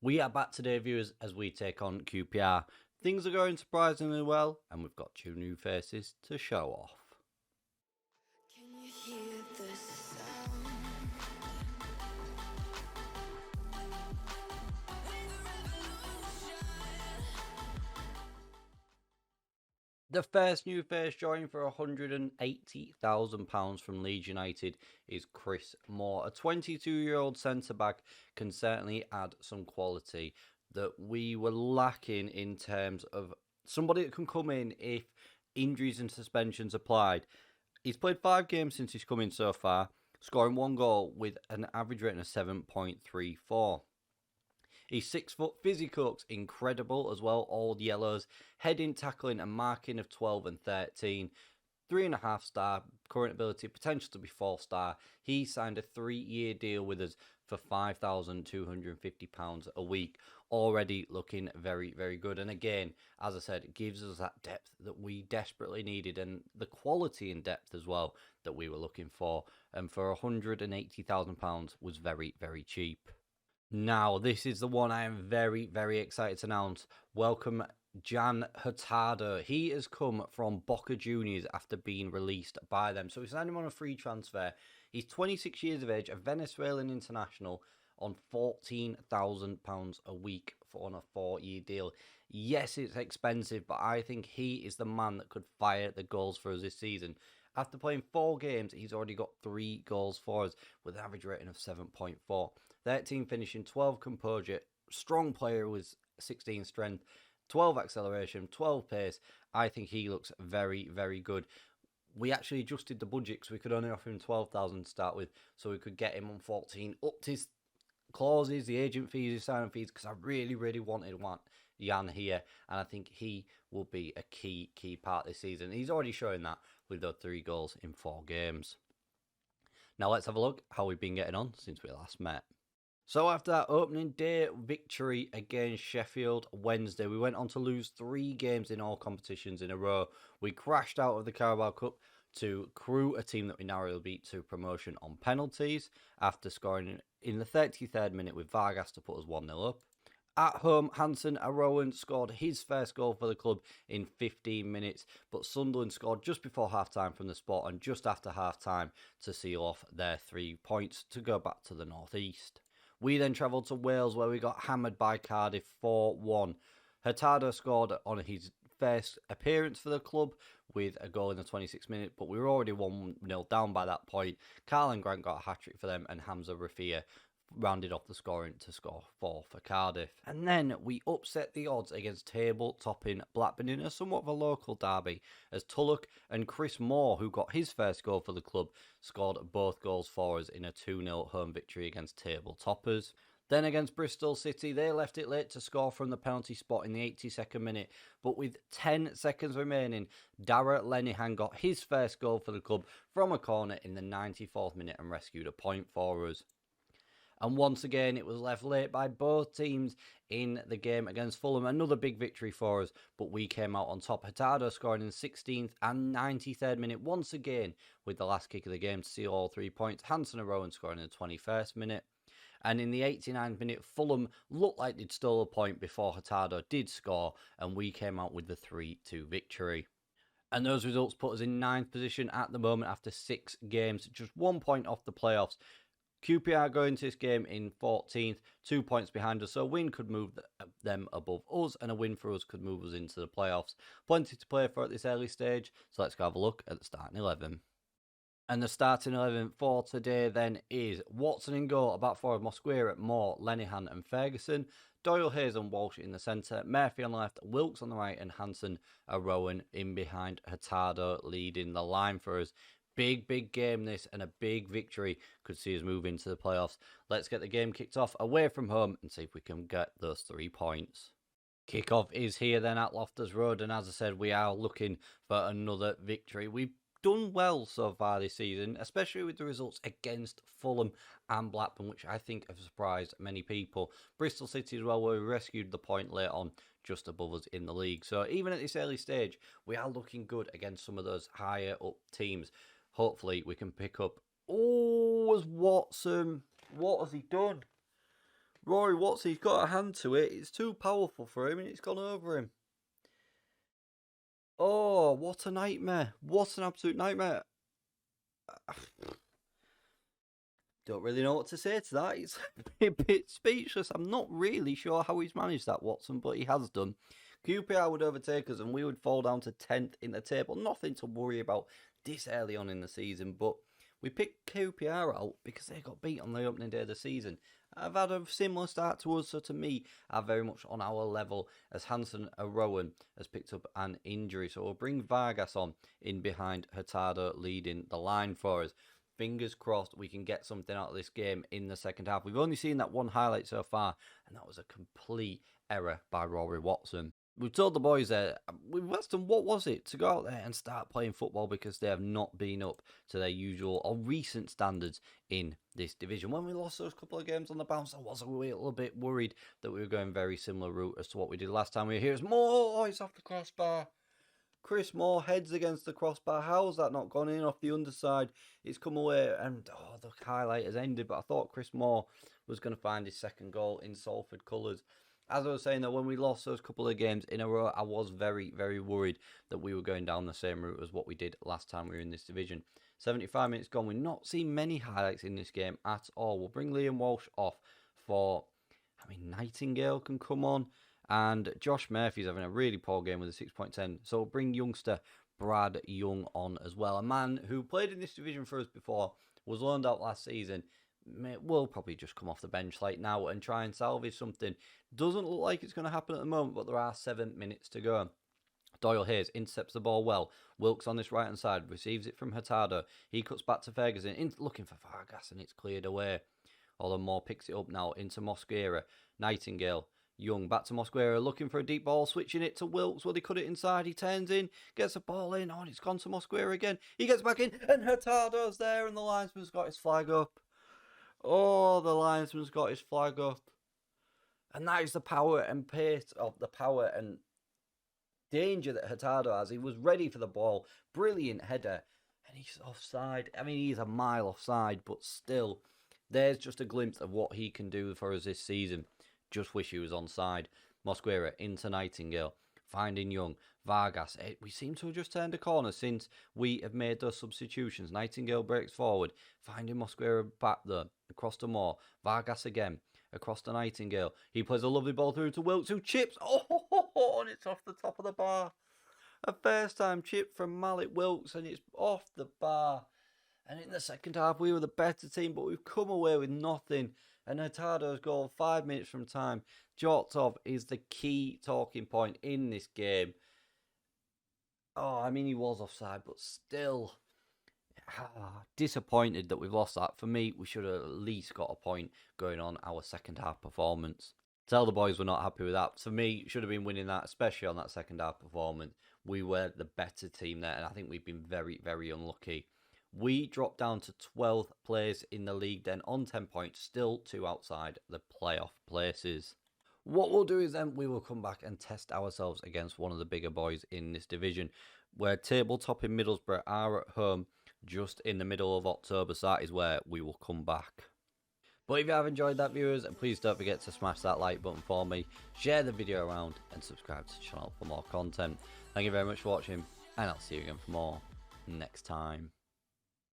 We are back today, viewers, as we take on QPR. Things are going surprisingly well, and we've got two new faces to show off. Can you hear the sound? The first new face joining for £180,000 from Leeds United is Chris Moore. A 22-year-old centre-back can certainly add some quality that we were lacking in terms of somebody that can come in if injuries and suspensions applied. He's played 5 games since he's come in so far, scoring 1 goal with an average rating of 7.34. His 6 foot physical looks incredible as well, all yellows, heading, tackling and marking of 12 and 13. 3.5 star, current ability, potential to be 4 star. He signed a 3-year deal with us for £5,250 a week. Already looking very, very good. And again, as I said, it gives us that depth that we desperately needed and the quality and depth as well that we were looking for. And for £180,000 was very, very cheap. Now, this is the one I am very, very excited to announce. Welcome, Jan Hurtado. He has come from Boca Juniors after being released by them. So we signed him on a free transfer. He's 26 years of age, a Venezuelan international on £14,000 a week on a 4-year deal. Yes, it's expensive, but I think he is the man that could fire the goals for us this season. After playing 4 games, he's already got 3 goals for us with an average rating of 7.4. 13 finishing, 12 composure, strong player with 16 strength, 12 acceleration, 12 pace. I think he looks very, very good. We actually adjusted the budget because we could only offer him 12,000 to start with, so we could get him on 14, upped his clauses, the agent fees, his signing fees, because I really, really wanted Jan here, and I think he will be a key part this season. He's already showing that with those 3 goals in 4 games. Now let's have a look how we've been getting on since we last met. So after that opening day victory against Sheffield Wednesday, we went on to lose 3 games in all competitions in a row. We crashed out of the Carabao Cup to Crewe, a team that we narrowly beat to promotion on penalties after scoring in the 33rd minute with Vargas to put us 1-0 up. At home, Hansen Arowan scored his first goal for the club in 15 minutes, but Sunderland scored just before half-time from the spot and just after half-time to seal off their 3 points to go back to the northeast. We then travelled to Wales where we got hammered by Cardiff 4-1. Hurtado scored on his first appearance for the club with a goal in the 26th minute, but we were already 1-0 down by that point. Carl Grant got a hat-trick for them and Hamza Rafia rounded off the scoring to score 4 for Cardiff. And then we upset the odds against table-topping Blackburn in a somewhat of a local derby as Tulloch and Chris Moore, who got his first goal for the club, scored both goals for us in a 2-0 home victory against table-toppers. Then against Bristol City, they left it late to score from the penalty spot in the 82nd minute, but with 10 seconds remaining, Darragh Lenihan got his first goal for the club from a corner in the 94th minute and rescued a point for us. And once again, it was left late by both teams in the game against Fulham. Another big victory for us, but we came out on top. Hurtado scoring in the 16th and 93rd minute once again with the last kick of the game to seal all 3 points. Hansen and Rowan scoring in the 21st minute. And in the 89th minute, Fulham looked like they'd stole a point before Hurtado did score, and we came out with the 3-2 victory. And those results put us in 9th position at the moment after 6 games, just 1 point off the playoffs. QPR going into this game in 14th, 2 points behind us, so a win could move them above us, and a win for us could move us into the playoffs. Plenty to play for at this early stage, so let's go have a look at the starting 11. And the starting 11 for today then is Watson in goal, about 4 of Mosquera, Moore, Lenihan and Ferguson, Doyle, Hayes and Walsh in the centre, Murphy on the left, Wilkes on the right and Hansen Rowan in behind, Hurtado leading the line for us. Big game this, and a big victory could see us move into the playoffs. Let's get the game kicked off away from home and see if we can get those 3 points. Kickoff is here then at Loftus Road, and as I said, we are looking for another victory. We've done well so far this season, especially with the results against Fulham and Blackburn, which I think have surprised many people. Bristol City as well, where we rescued the point late on, just above us in the league. So even at this early stage, we are looking good against some of those higher up teams. Hopefully we can pick up... Oh, was Watson. What has he done? Rory Watson, he's got a hand to it. It's too powerful for him and it's gone over him. Oh, what a nightmare. What an absolute nightmare. Don't really know what to say to that. It's a bit speechless. I'm not really sure how he's managed that, Watson, but he has done. QPR would overtake us and we would fall down to 10th in the table. Nothing to worry about this early on in the season, but we picked QPR out because they got beat on the opening day of the season. I've had a similar start to us, so to me, are very much on our level as Hansen Rowan has picked up an injury. So we'll bring Vargas on in behind Hurtado leading the line for us. Fingers crossed we can get something out of this game in the second half. We've only seen that one highlight so far, and that was a complete error by Rory Watson. We've told the boys there, we've asked them what was it to go out there and start playing football because they have not been up to their usual or recent standards in this division. When we lost those couple of games on the bounce, I was a little bit worried that we were going very similar route as to what we did last time we were here. It's Moore, oh, it's off the crossbar. Chris Moore heads against the crossbar. How's that not gone in off the underside? It's come away and the highlight has ended, but I thought Chris Moore was going to find his second goal in Salford colours. As I was saying, though, when we lost those couple of games in a row, I was very, very worried that we were going down the same route as what we did last time we were in this division. 75 minutes gone. We've not seen many highlights in this game at all. We'll bring Liam Walsh off for, Nightingale can come on. And Josh Murphy's having a really poor game with a 6.10. So we'll bring youngster Brad Young on as well. A man who played in this division for us before, was loaned out last season. Will probably just come off the bench like now and try and salvage something. Doesn't look like it's going to happen at the moment, but there are 7 minutes to go. Doyle Hayes intercepts the ball well. Wilkes on this right hand side receives it from Hurtado. He cuts back to Ferguson, looking for Vargas, and it's cleared away. Although Moore picks it up now into Mosquera. Nightingale. Young back to Mosquera, looking for a deep ball, switching it to Wilkes. Will he cut it inside? He turns in, gets the ball in. Oh, and it's gone to Mosquera again. He gets back in, and Hurtado's there, and the linesman's got his flag up. Oh, the linesman's got his flag up. And that is the power and pace of the power and danger that Hurtado has. He was ready for the ball. Brilliant header. And he's offside. He's a mile offside, but still, there's just a glimpse of what he can do for us this season. Just wish he was onside. Mosquera into Nightingale. Finding Young. Vargas. We seem to have just turned a corner since we have made those substitutions. Nightingale breaks forward. Finding Mosquera back there. Across to Moore. Vargas again. Across to Nightingale. He plays a lovely ball through to Wilkes, who chips. Oh, and it's off the top of the bar. A first time chip from Malik Wilkes, and it's off the bar. And in the second half, we were the better team, but we've come away with nothing. And Hurtado's goal 5 minutes from time. Jortov is the key talking point in this game. He was offside, but still disappointed that we've lost that. For me, we should have at least got a point going on our second half performance. Tell the boys we're not happy with that. For me, should have been winning that, especially on that second half performance. We were the better team there, and I think we've been very, very unlucky. We dropped down to 12th place in the league then on 10 points, still 2 outside the playoff places. What we'll do is then we will come back and test ourselves against one of the bigger boys in this division, where tabletop in Middlesbrough are at home just in the middle of October, so that is where we will come back. But if you have enjoyed that, viewers, please don't forget to smash that like button for me, share the video around and subscribe to the channel for more content. Thank you very much for watching, and I'll see you again for more next time.